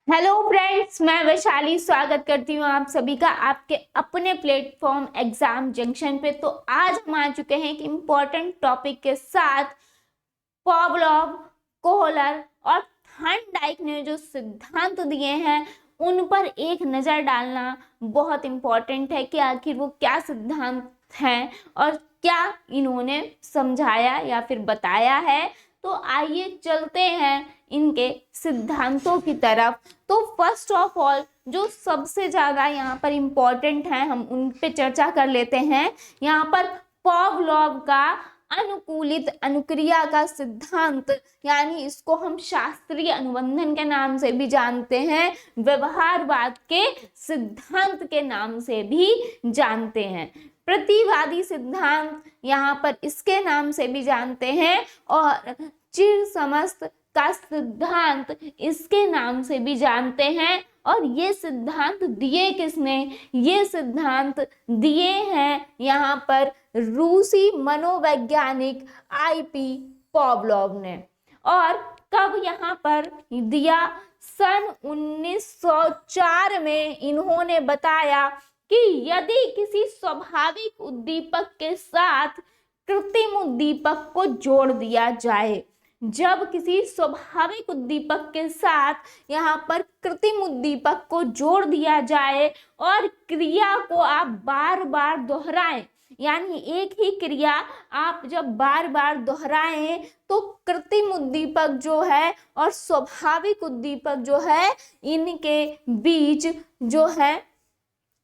Hello friends, मैं वैशाली स्वागत करती हूँ आप सभी का आपके अपने प्लेटफॉर्म एग्जाम जंक्शन पे। तो आज हम आ चुके हैं एक इम्पोर्टेंट टॉपिक के साथ। पॉवलोव, कोहलर और थॉर्नडाइक ने जो सिद्धांत दिए हैं उन पर एक नज़र डालना बहुत इम्पोर्टेंट है कि आखिर वो क्या सिद्धांत हैं और क्या इन्होंने समझाया या फिर बताया है। तो आइए चलते हैं इनके सिद्धांतों की तरफ। तो फर्स्ट ऑफ ऑल जो सबसे ज़्यादा यहाँ पर इम्पोर्टेंट है हम उन पे चर्चा कर लेते हैं। यहाँ पर पॉवलोव का अनुकूलित अनुक्रिया का सिद्धांत, यानी इसको हम शास्त्रीय अनुबंधन के नाम से भी जानते हैं, व्यवहारवाद के सिद्धांत के नाम से भी जानते हैं, प्रतिवादी सिद्धांत यहाँ पर इसके नाम से भी जानते हैं और चिर समस्त का सिद्धांत इसके नाम से भी जानते हैं। और ये सिद्धांत दिए किसने? ये सिद्धांत दिए हैं यहाँ पर रूसी मनोवैज्ञानिक आईपी पॉवलोव ने। और कब यहाँ पर दिया? सन 1904 में इन्होंने बताया कि यदि किसी स्वाभाविक उद्दीपक के साथ कृत्रिम उद्दीपक को जोड़ दिया जाए, जब किसी स्वाभाविक उद्दीपक के साथ यहाँ पर कृत्रिम उद्दीपक को जोड़ दिया जाए और क्रिया को आप बार बार दोहराएं, यानी एक ही क्रिया आप जब बार बार दोहराएं तो कृत्रिम उद्दीपक जो है और स्वाभाविक उद्दीपक जो है इनके बीच जो है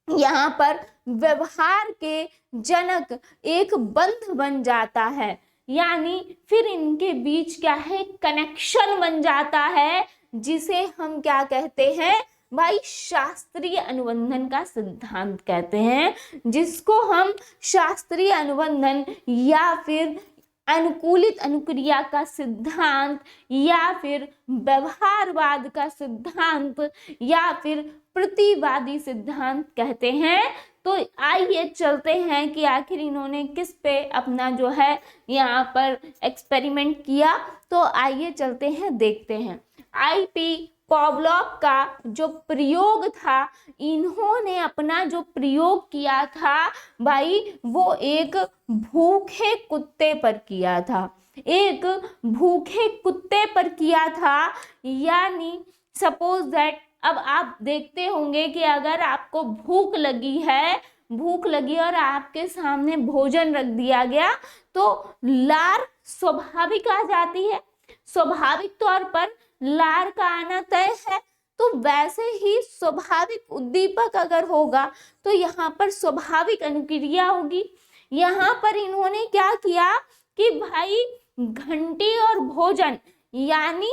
यहाँ पर व्यवहार के जनक एक बंध बन जाता है, यानी फिर इनके बीच क्या है, कनेक्शन बन जाता है, जिसे हम क्या कहते हैं भाई, शास्त्रीय अनुबंधन का सिद्धांत कहते हैं, जिसको हम शास्त्रीय अनुबंधन या फिर अनुकूलित अनुक्रिया का सिद्धांत या फिर व्यवहारवाद का सिद्धांत या फिर प्रतिवादी सिद्धांत कहते हैं। तो आइए चलते हैं कि आखिर इन्होंने किस पे अपना जो है यहाँ पर एक्सपेरिमेंट किया। तो आइए चलते हैं, देखते हैं। आईपी पॉवलोव का जो प्रयोग था, इन्होंने अपना जो प्रयोग किया था भाई वो एक भूखे कुत्ते पर किया था, एक भूखे कुत्ते पर किया था। यानी सपोज दैट, अब आप देखते होंगे कि अगर आपको भूख लगी और आपके सामने भोजन रख दिया गया तो लार स्वाभाविक आ जाती है, स्वाभाविक तौर पर लार का आना तय है। तो वैसे ही स्वाभाविक उद्दीपक अगर होगा तो यहाँ पर स्वाभाविक अनुक्रिया होगी। यहाँ पर इन्होंने क्या किया कि भाई घंटी और भोजन, यानी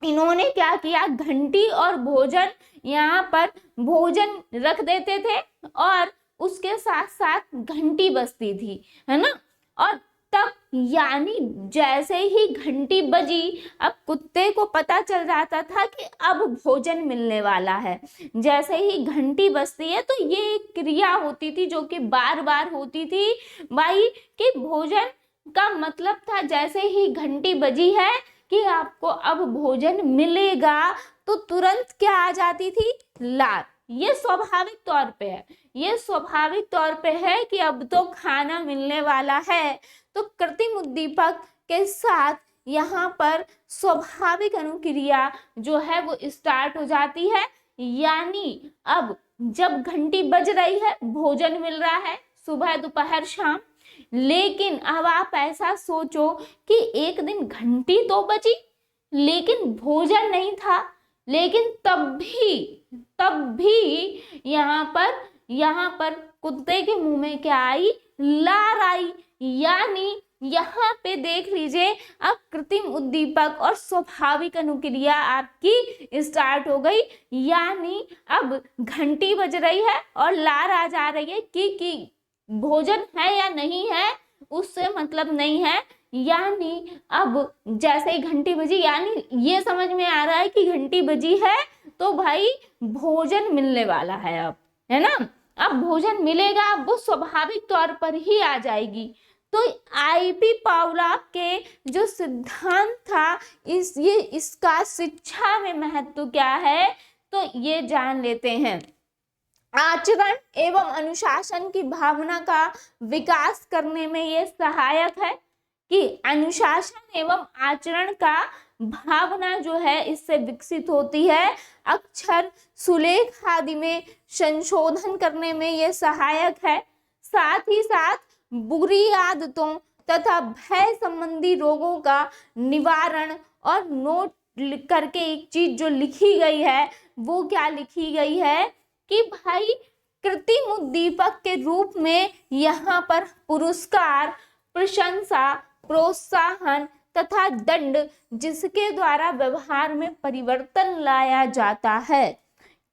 इन्होंने क्या किया, घंटी और भोजन, यहाँ पर भोजन रख देते थे और उसके साथ साथ घंटी बजती थी, है ना। और तब यानी जैसे ही घंटी बजी, अब कुत्ते को पता चल जाता था कि अब भोजन मिलने वाला है। जैसे ही घंटी बजती है तो ये एक क्रिया होती थी जो कि बार बार होती थी भाई, कि भोजन का मतलब था जैसे ही घंटी बजी है कि आपको अब भोजन मिलेगा, तो तुरंत क्या आ जाती थी, लार। ये स्वाभाविक तौर पे है, ये स्वाभाविक तौर पे है कि अब तो खाना मिलने वाला है। तो कृत्रिम उद्दीपक के साथ यहाँ पर स्वाभाविक अनुक्रिया जो है वो स्टार्ट हो जाती है। यानी अब जब घंटी बज रही है, भोजन मिल रहा है सुबह दोपहर शाम, लेकिन अब आप ऐसा सोचो कि एक दिन घंटी तो बजी लेकिन भोजन नहीं था, लेकिन तब भी यहाँ पर कुत्ते के मुंह में क्या आई, लार आई। यानी यहाँ पे देख लीजिए, अब कृत्रिम उद्दीपक और स्वाभाविक अनुक्रिया आपकी स्टार्ट हो गई। यानी अब घंटी बज रही है और लार आ जा रही है कि भोजन है या नहीं है उससे मतलब नहीं है। यानी अब जैसे ही घंटी बजी, यानी ये समझ में आ रहा है कि घंटी बजी है तो भाई भोजन मिलने वाला है अब, है ना। अब भोजन मिलेगा, अब वो स्वाभाविक तौर पर ही आ जाएगी। तो आईपी पावलोव के जो सिद्धांत था इसका शिक्षा में महत्व क्या है, तो ये जान लेते हैं। आचरण एवं अनुशासन की भावना का विकास करने में ये सहायक है कि अनुशासन एवं आचरण का भावना जो है इससे विकसित होती है। अक्षर सुलेख आदि में संशोधन करने में ये सहायक है। साथ ही साथ बुरी आदतों तथा भय संबंधी रोगों का निवारण। और नोट करके एक चीज जो लिखी गई है वो क्या लिखी गई है कि भाई कृत्रिम उद्दीपक के रूप में यहाँ पर पुरस्कार, प्रशंसा, प्रोत्साहन तथा दंड जिसके द्वारा व्यवहार में परिवर्तन लाया जाता है।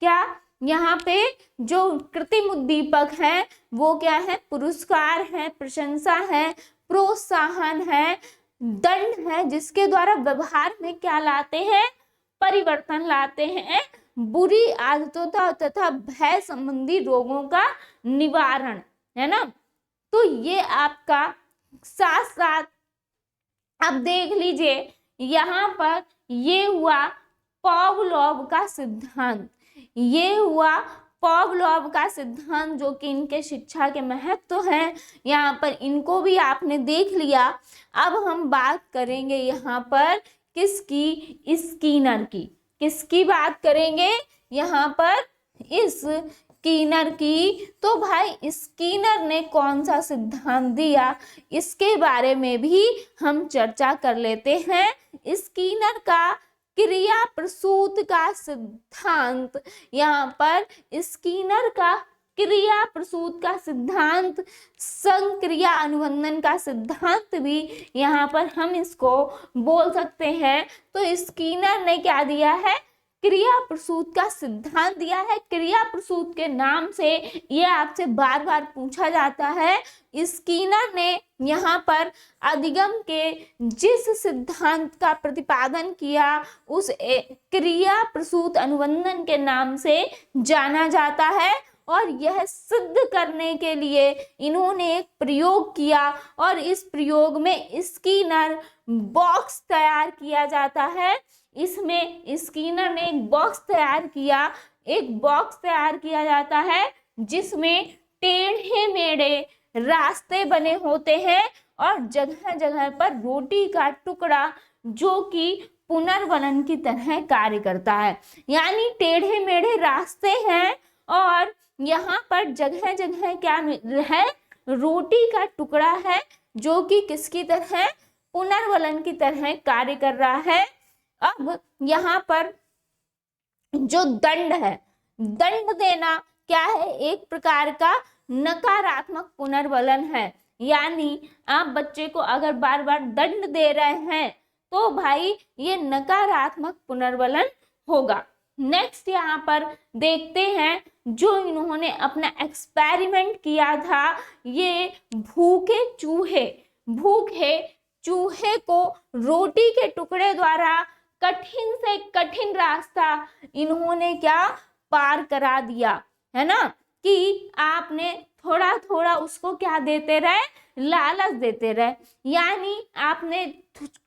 क्या यहाँ पे जो कृत्रिम उद्दीपक है वो क्या है, पुरस्कार है, प्रशंसा है, प्रोत्साहन है, दंड है, जिसके द्वारा व्यवहार में क्या लाते हैं, परिवर्तन लाते हैं, बुरी आदतों तथा भय संबंधी रोगों का निवारण, है ना। तो ये आपका साथ साथ अब देख लीजिए यहाँ पर ये हुआ पावलोव का सिद्धांत, ये हुआ पावलोव का सिद्धांत जो कि इनके शिक्षा के महत्व हैं। यहाँ पर इनको भी आपने देख लिया। अब हम बात करेंगे यहाँ पर किसकी, स्कीनर की। किसकी बात करेंगे यहाँ पर, इस स्कीनर की। तो भाई स्कीनर ने कौन सा सिद्धांत दिया इसके बारे में भी हम चर्चा कर लेते हैं। स्कीनर का क्रिया प्रसूत का सिद्धांत, यहाँ पर स्कीनर का क्रिया प्रसूत का सिद्धांत, संक्रिया अनुबंधन का सिद्धांत भी यहाँ पर हम इसको बोल सकते हैं। तो स्कीनर ने क्या दिया है, क्रिया प्रसूत का सिद्धांत दिया है। क्रिया प्रसूत के नाम से ये आपसे बार बार पूछा जाता है। स्कीनर ने यहाँ पर अधिगम के जिस सिद्धांत का प्रतिपादन किया उस क्रिया प्रसूत अनुबंधन के नाम से जाना जाता है। और यह सिद्ध करने के लिए इन्होंने एक प्रयोग किया और इस प्रयोग में स्कीनर बॉक्स तैयार किया जाता है। इसमें स्कीनर ने एक बॉक्स तैयार किया, एक बॉक्स तैयार किया जाता है जिसमें टेढ़े मेढ़े रास्ते बने होते हैं और जगह जगह पर रोटी का टुकड़ा जो कि पुनर्वलन की तरह कार्य करता है। यानी टेढ़े मेढ़े रास्ते हैं और यहाँ पर जगह जगह क्या है, रोटी का टुकड़ा है जो कि किसकी तरह, पुनर्वलन की तरह कार्य कर रहा है। अब यहाँ पर जो दंड है, दंड देना क्या है, एक प्रकार का नकारात्मक पुनर्वलन है। यानी आप बच्चे को अगर बार बार दंड दे रहे हैं तो भाई ये नकारात्मक पुनर्वलन होगा। नेक्स्ट यहाँ पर देखते हैं जो इन्होंने अपना एक्सपेरिमेंट किया था, ये भूखे चूहे को रोटी के टुकड़े द्वारा कठिन से कठिन रास्ता इन्होंने क्या पार करा दिया, है ना। कि आपने थोड़ा थोड़ा उसको क्या देते रहे, लालच देते रहे। यानी आपने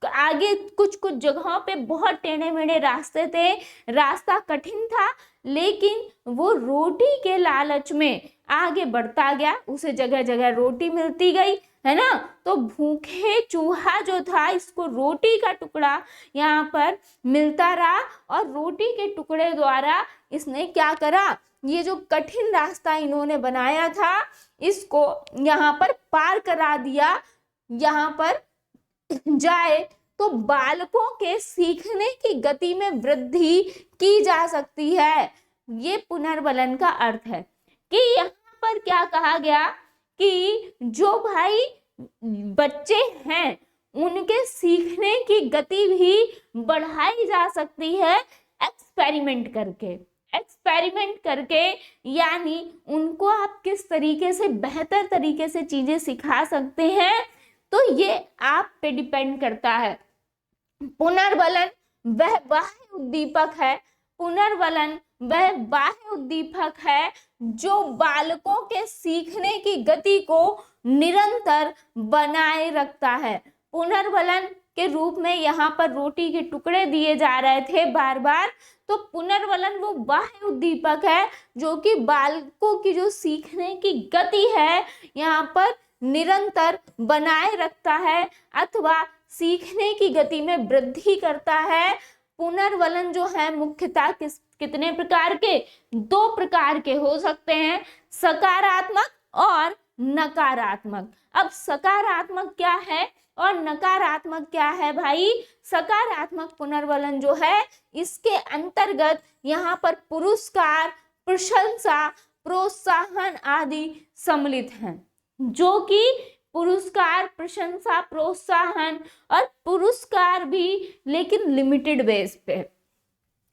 आगे कुछ कुछ जगहों पे बहुत टेढ़े मेढ़े रास्ते थे, रास्ता कठिन था, लेकिन वो रोटी के लालच में आगे बढ़ता गया, उसे जगह जगह रोटी मिलती गई, है ना। तो भूखे चूहा जो था इसको रोटी का टुकड़ा यहाँ पर मिलता रहा और रोटी के टुकड़े द्वारा इसने क्या करा, ये जो कठिन रास्ता इन्होंने बनाया था इसको यहाँ पर पार करा दिया। यहाँ पर जाए तो बालकों के सीखने की गति में वृद्धि की जा सकती है। ये पुनर्वलन का अर्थ है कि यहाँ पर क्या कहा गया कि जो भाई बच्चे हैं उनके सीखने की गति भी बढ़ाई जा सकती है एक्सपेरिमेंट करके। यानी उनको आप किस तरीके से बेहतर तरीके से चीजें सिखा सकते हैं, तो ये आप पे डिपेंड करता है। पुनर्वलन वह बाह्य उद्दीपक है, पुनर्वलन वह बाह्य उद्दीपक है जो बालकों के सीखने की गति को निरंतर बनाए रखता है। पुनर्वलन के रूप में यहाँ पर रोटी के टुकड़े दिए जा रहे थे बार बार, तो पुनर्वलन वो बाह्य उद्दीपक है जो कि बालकों की जो सीखने की गति है यहाँ पर निरंतर बनाए रखता है अथवा सीखने की गति में वृद्धि करता है। पुनर्वलन जो है मुख्यतः कितने प्रकार के? 2 प्रकार के हो सकते हैं, सकारात्मक और नकारात्मक। अब सकारात्मक क्या है और नकारात्मक क्या है भाई? सकारात्मक पुनर्वलन जो है इसके अंतर्गत यहाँ पर पुरस्कार, प्रशंसा, प्रोत्साहन आदि सम्मिलित हैं, जो कि पुरस्कार, प्रशंसा, प्रोत्साहन और पुरस्कार भी लेकिन लिमिटेड बेस पे।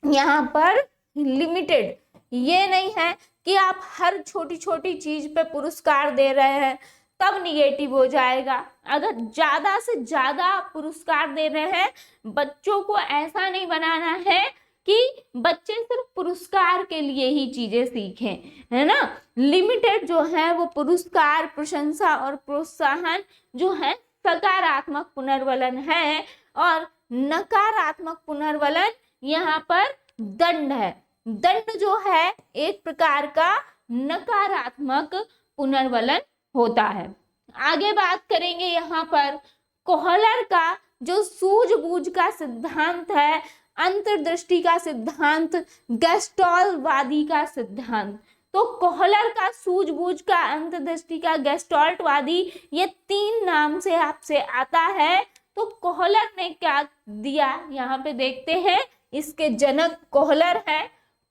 यहाँ पर लिमिटेड, ये नहीं है कि आप हर छोटी छोटी चीज पे पुरस्कार दे रहे हैं तब निगेटिव हो जाएगा। अगर ज्यादा से ज्यादा आप पुरस्कार दे रहे हैं, बच्चों को ऐसा नहीं बनाना है कि बच्चे सिर्फ पुरस्कार के लिए ही चीजें सीखें, है ना। लिमिटेड जो है वो पुरस्कार, प्रशंसा और प्रोत्साहन जो है सकारात्मक पुनर्वलन है, और नकारात्मक पुनर्वलन यहाँ पर दंड है। दंड जो है एक प्रकार का नकारात्मक पुनर्वलन होता है। आगे बात करेंगे यहाँ पर कोहलर का जो सूझबूझ का सिद्धांत है, अंतर्दृष्टि का सिद्धांत, गेस्टॉल्टवादी का सिद्धांत। तो कोहलर का सूझबूझ का, अंतर्दृष्टि का, गेस्टॉल्टवादी, ये 3 नाम से आपसे आता है। तो कोहलर ने क्या दिया यहाँ पे देखते हैं। इसके जनक कोहलर है,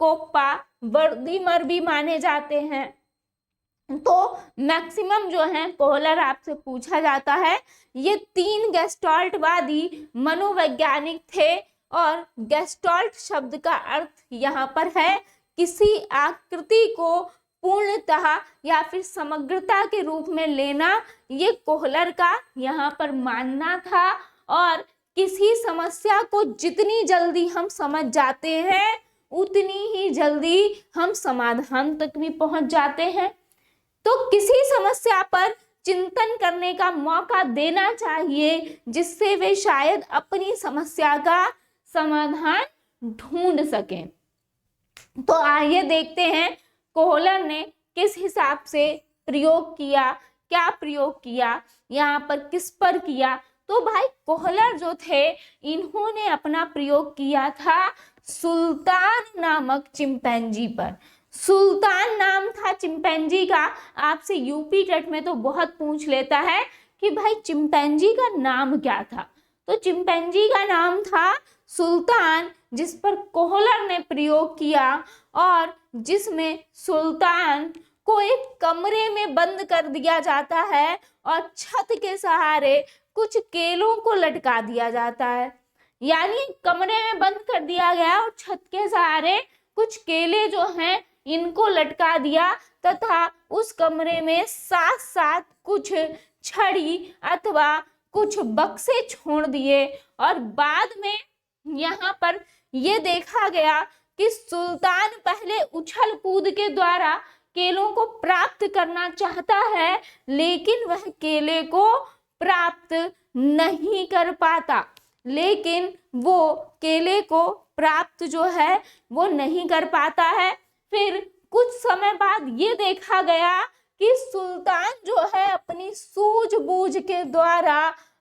कोप्पा, वर्दीमर भी माने जाते हैं। तो मैक्सिमम जो है कोहलर आपसे पूछा जाता है। ये 3 गेस्टॉल्टवादी मनोवैज्ञानिक थे, और गेस्टॉल्ट शब्द का अर्थ यहाँ पर है किसी आकृति को पूर्णतः या फिर समग्रता के रूप में लेना। ये कोहलर का यहाँ पर मानना था, और किसी समस्या को जितनी जल्दी हम समझ जाते हैं उतनी ही जल्दी हम समाधान तक भी पहुंच जाते हैं। तो किसी समस्या पर चिंतन करने का मौका देना चाहिए, जिससे वे शायद अपनी समस्या का समाधान ढूंढ सकें। तो आइए देखते हैं कोहलर ने किस हिसाब से प्रयोग किया, क्या प्रयोग किया, यहाँ पर किस पर किया। तो भाई कोहलर जो थे इन्होंने अपना प्रयोग किया था सुल्तान नामक चिंपैंजी पर। सुल्तान नाम था चिंपैंजी का। आपसे यूपी टेट में तो बहुत पूछ लेता है कि भाई चिंपैंजी का नाम क्या था। तो चिंपैंजी का नाम था सुल्तान, जिस पर कोहलर ने प्रयोग किया, और जिसमें सुल्तान को एक कमरे में बंद कर दिया जाता है और छत के सहारे कुछ केलों को लटका दिया जाता है। यानी कमरे में बंद कर दिया गया और छत के सहारे कुछ केले जो हैं इनको लटका दिया, तथा उस कमरे में साथ साथ कुछ छड़ी अथवा कुछ बक्से छोड़ दिए। और बाद में यहाँ पर ये देखा गया कि सुल्तान पहले उछल कूद के द्वारा केलों को प्राप्त करना चाहता है, लेकिन वह केले को प्राप्त नहीं कर पाता। लेकिन वो केले को प्राप्त जो है वो नहीं कर पाता है। फिर कुछ समय बाद ये देखा गया कि सुल्तान जो है अपनी सूझबूझ के द्वारा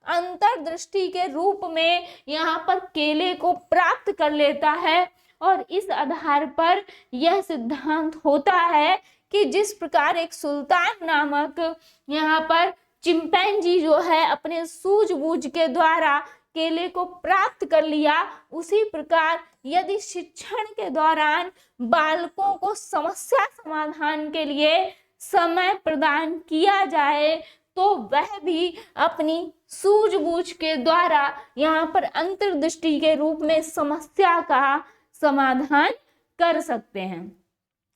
अंतर्दृष्टि के रूप में यहाँ पर केले को प्राप्त कर लेता है, और इस आधार पर यह सिद्धांत होता है कि जिस प्रकार एक सुल्तान नामक यहाँ पर चिंपैंजी जो है अपने सूझबूझ के द्वारा केले को प्राप्त कर लिया, उसी प्रकार यदि शिक्षण के दौरान बालकों को समस्या समाधान के लिए समय प्रदान किया जाए तो वह भी अपनी सूझबूझ के द्वारा यहाँ पर अंतर्दृष्टि के रूप में समस्या का समाधान कर सकते हैं।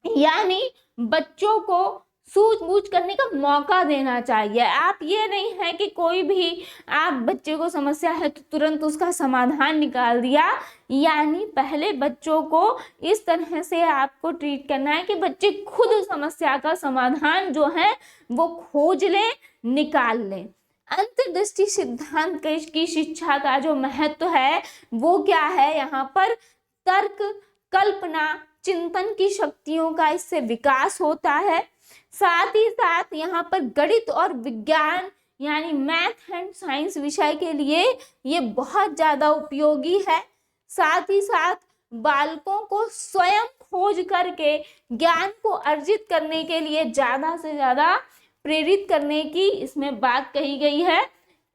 यानी बच्चों को सूझबूझ करने का मौका देना चाहिए। आप ये नहीं है कि कोई भी आप बच्चे को समस्या है तो तुरंत उसका समाधान निकाल दिया, यानी पहले बच्चों को इस तरह से आपको ट्रीट करना है कि बच्चे खुद समस्या का समाधान जो है वो खोज लें, निकाल लें। अंतर्दृष्टि सिद्धांत की शिक्षा का जो महत्व है वो क्या है, यहाँ पर तर्क, कल्पना, चिंतन की शक्तियों का इससे विकास होता है। साथ ही साथ यहाँ पर गणित और विज्ञान यानी मैथ एंड साइंस विषय के लिए ये बहुत ज्यादा उपयोगी है। साथ ही साथ बालकों को स्वयं खोज करके ज्ञान को अर्जित करने के लिए ज्यादा से ज्यादा प्रेरित करने की इसमें बात कही गई है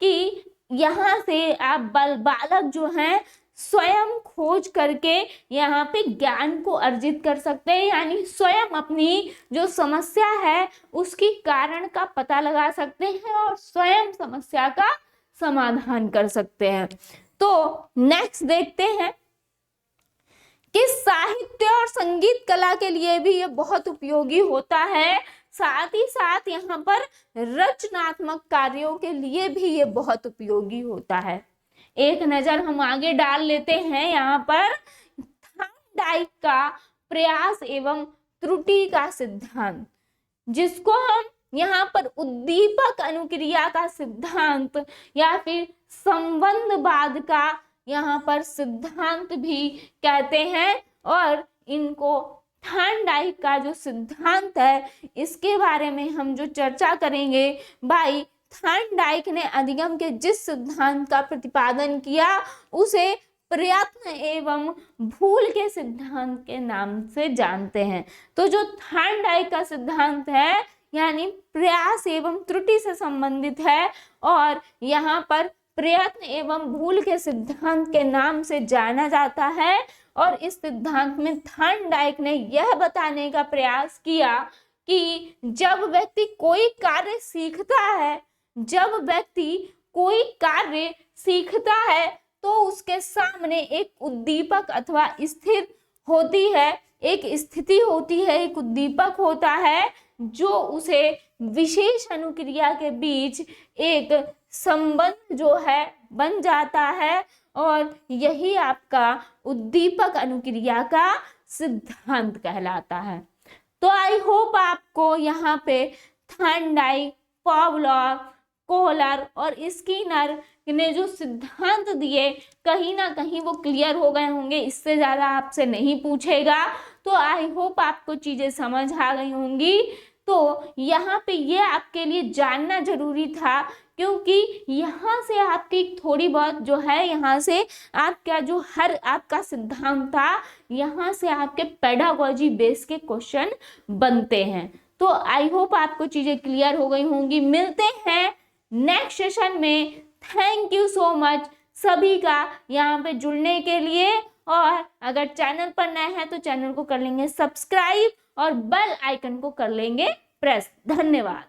कि यहाँ से आप बालक जो हैं स्वयं खोज करके यहाँ पे ज्ञान को अर्जित कर सकते हैं, यानी स्वयं अपनी जो समस्या है उसकी कारण का पता लगा सकते हैं और स्वयं समस्या का समाधान कर सकते हैं। तो नेक्स्ट देखते हैं कि साहित्य और संगीत कला के लिए भी ये बहुत उपयोगी होता है। साथ ही साथ यहाँ पर रचनात्मक कार्यों के लिए भी ये बहुत उपयोगी होता है। एक नजर हम आगे डाल लेते हैं यहाँ पर थार्नडाइक का प्रयास एवं त्रुटि का सिद्धांत, जिसको हम यहाँ पर उद्दीपक अनुक्रिया का सिद्धांत या फिर संबंधवाद का यहाँ पर सिद्धांत भी कहते हैं। और इनको थार्नडाइक का जो सिद्धांत है इसके बारे में हम जो चर्चा करेंगे, भाई थार्नडाइक ने अधिगम के जिस सिद्धांत का प्रतिपादन किया उसे प्रयत्न एवं भूल के सिद्धांत के नाम से जानते हैं। तो जो थार्नडाइक का सिद्धांत है यानी प्रयास एवं त्रुटि से संबंधित है और यहाँ पर प्रयत्न एवं भूल के सिद्धांत के नाम से जाना जाता है। और इस सिद्धांत में थार्नडाइक ने यह बताने का प्रयास किया कि जब व्यक्ति कोई कार्य सीखता है, जब व्यक्ति कोई कार्य सीखता है तो उसके सामने एक उद्दीपक अथवा स्थिर होती है, एक स्थिति होती है, एक उद्दीपक होता है जो उसे विशेष अनुक्रिया के बीच एक संबंध जो है बन जाता है और यही आपका उद्दीपक अनुक्रिया का सिद्धांत कहलाता है। तो आई होप आपको यहाँ पे थार्नडाइक, पावलोव, कोहलर और स्किनर ने जो सिद्धांत दिए कहीं ना कहीं वो क्लियर हो गए होंगे, इससे ज़्यादा आपसे नहीं पूछेगा। तो आई होप आपको चीज़ें समझ आ गई होंगी। तो यहाँ पे ये आपके लिए जानना जरूरी था क्योंकि यहाँ से आपकी थोड़ी बहुत जो है यहाँ से आपका जो हर आपका सिद्धांत था यहाँ से आपके पेडागोजी बेस के क्वेश्चन बनते हैं। तो आई होप आपको चीज़ें क्लियर हो गई होंगी। मिलते हैं नेक्स्ट सेशन में। थैंक यू सो मच सभी का यहाँ पे जुड़ने के लिए। और अगर चैनल पर नए हैं तो चैनल को कर लेंगे सब्सक्राइब और बेल आइकन को कर लेंगे प्रेस। धन्यवाद।